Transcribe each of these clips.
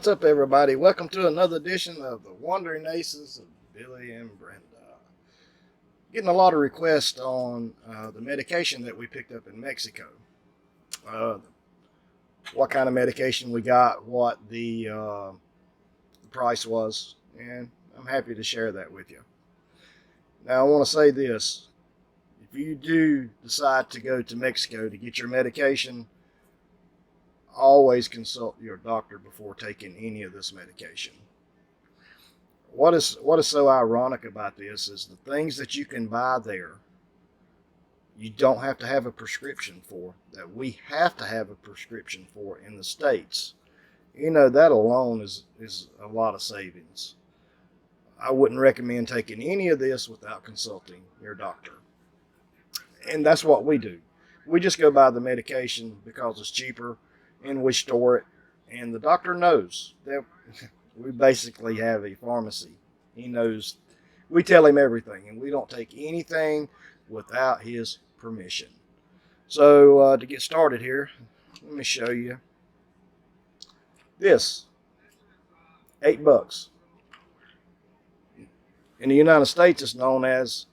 What's up, everybody? Welcome to another edition of the Wandering Aces of Billy and Brenda. Getting a lot of requests on the medication that we picked up in Mexico. What kind of medication we got, what the price was, and I'm happy to share that with you. Now, I want to say this. If you do decide to go to Mexico to get your medication, always consult your doctor before taking any of this medication. What is so ironic about this is the things that you can buy there, you don't have to have a prescription for, that we have to have a prescription for in the States. You know, that alone is a lot of savings. I wouldn't recommend taking any of this without consulting your doctor. And that's what we do. We just go buy the medication because it's cheaper, and we store it, and the doctor knows that we basically have a pharmacy. He knows. We tell him everything, and we don't take anything without his permission. So to get started here, let me show you this. $8. In the United States, it's known as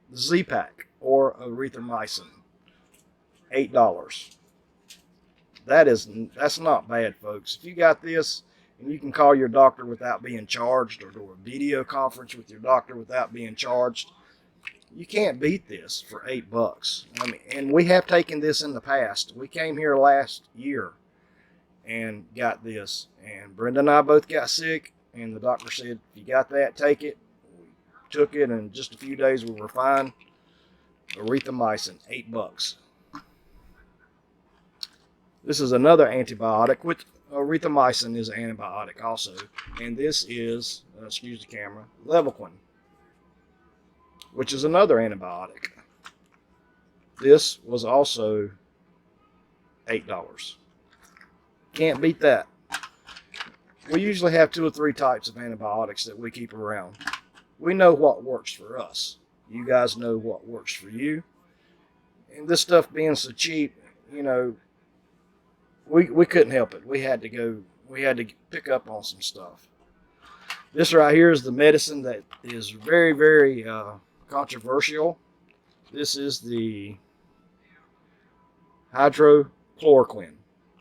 the Z-Pack or erythromycin. $8. That's not bad, folks. If you got this and you can call your doctor without being charged, or do a video conference with your doctor without being charged, you can't beat this for $8. I mean, and we have taken this in the past. We came here last year and got this, and Brenda and I both got sick, and the doctor said, if you got that, take it. We took it, and in just a few days we were fine. Erythromycin, $8. This is another antibiotic, which erythromycin is an antibiotic also. And this is, excuse the camera, Levaquin, which is another antibiotic. This was also $8. Can't beat that. We usually have 2 or 3 types of antibiotics that we keep around. We know what works for us. You guys know what works for you. And this stuff being so cheap, you know, we couldn't help it. We had to pick up on some stuff. This right here is the medicine that is very, very controversial. This is the hydrochloroquine.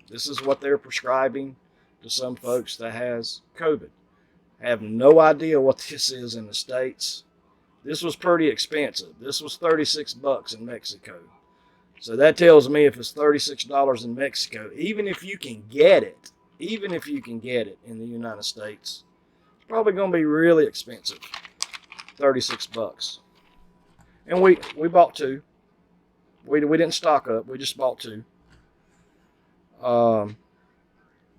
This is what they're prescribing to some folks that has COVID. I have no idea what this is in the States. This was pretty expensive. This was $36 in Mexico. So that tells me if it's $36 in Mexico, even if you can get it in the United States, it's probably going to be really expensive. $36. And we bought 2. We didn't stock up. We just bought 2.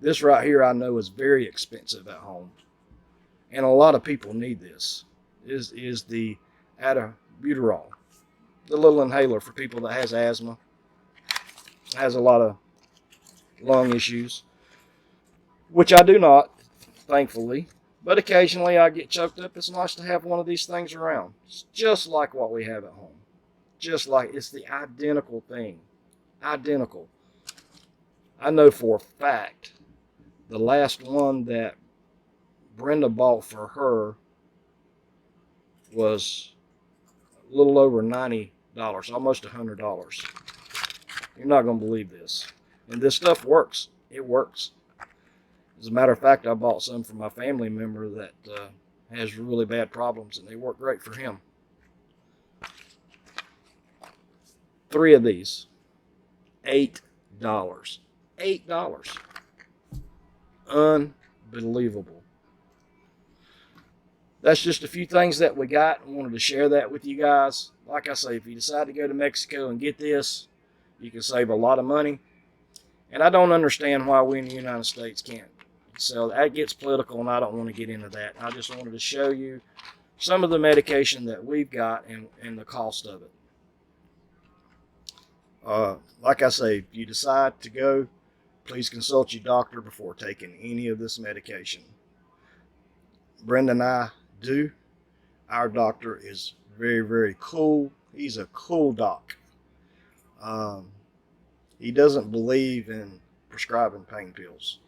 This right here I know is very expensive at home. And a lot of people need this. Is the albuterol. The little inhaler for people that has asthma, has a lot of lung issues, which I do not, thankfully, but occasionally I get choked up. It's nice to have one of these things around. It's just like what we have at home. Just like, it's the identical thing. Identical. I know for a fact the last one that Brenda bought for her was a little over $90, almost $100. You're not going to believe this. And this stuff works. It works. As a matter of fact, I bought some for my family member that has really bad problems, and they work great for him. 3 of these. $8. $8. Unbelievable. That's just a few things that we got. I wanted to share that with you guys. Like I say, if you decide to go to Mexico and get this, you can save a lot of money. And I don't understand why we in the United States can't sell. That gets political, and I don't want to get into that. I just wanted to show you some of the medication that we've got and the cost of it. Like I say, if you decide to go, please consult your doctor before taking any of this medication. Brenda and I do. Our doctor is very, very cool. He's a cool doc. He doesn't believe in prescribing pain pills.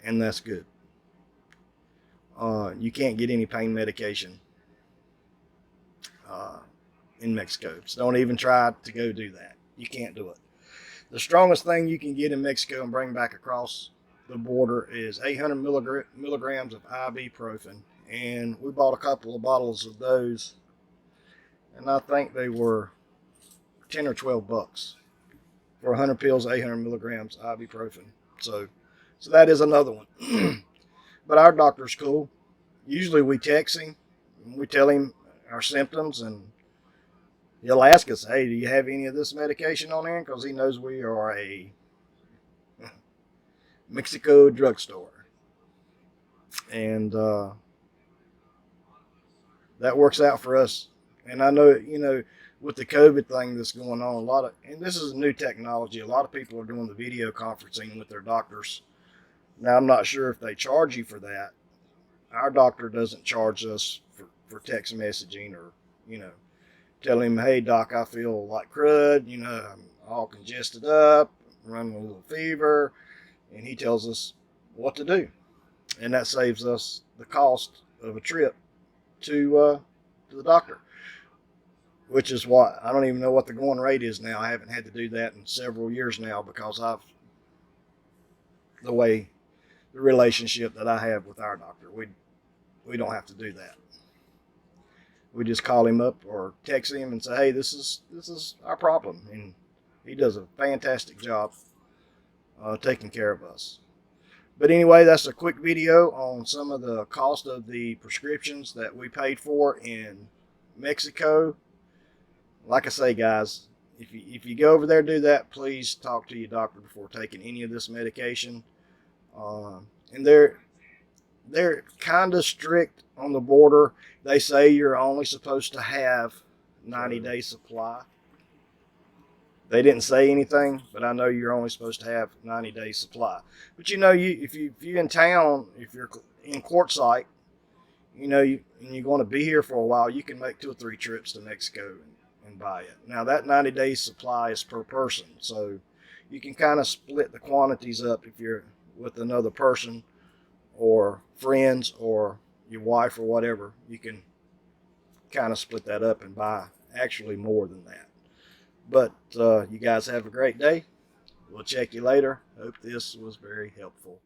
and that's good. You can't get any pain medication in Mexico, so don't even try to go do that. You can't do it. The strongest thing you can get in Mexico and bring back across the border is 800 milligrams of ibuprofen, and we bought a couple of bottles of those, and I think they were 10 or 12 bucks for 100 pills, 800 milligrams ibuprofen. So that is another one. But our doctor's cool. Usually we text him, and we tell him our symptoms, and he'll ask us, hey, do you have any of this medication on hand? Because he knows we are a Mexcio drugstore. And that works out for us. And I know, with the COVID thing that's going on, and this is new technology, a lot of people are doing the video conferencing with their doctors. Now, I'm not sure if they charge you for that. Our doctor doesn't charge us for text messaging or, tell him, hey, doc, I feel like crud, I'm all congested up, running a little fever, and he tells us what to do. And that saves us the cost of a trip to the doctor, which is what, I don't even know what the going rate is now. I haven't had to do that in several years now because the relationship that I have with our doctor. We don't have to do that. We just call him up or text him and say, hey, this is our problem. And he does a fantastic job taking care of us. But anyway, that's a quick video on some of the cost of the prescriptions that we paid for in Mexico. Like I say, guys, if you go over there and do that, please talk to your doctor before taking any of this medication. And they're kind of strict on the border. They say you're only supposed to have 90-day supply. They didn't say anything, but I know you're only supposed to have 90-day supply. But if you're in town, if you're in Quartzite, and you're going to be here for a while, you can make 2 or 3 trips to Mexico and buy it. Now that 90-day supply is per person, so you can kind of split the quantities up if you're with another person or friends or your wife or whatever. You can kind of split that up and buy actually more than that. But you guys have a great day. We'll check you later. Hope this was very helpful.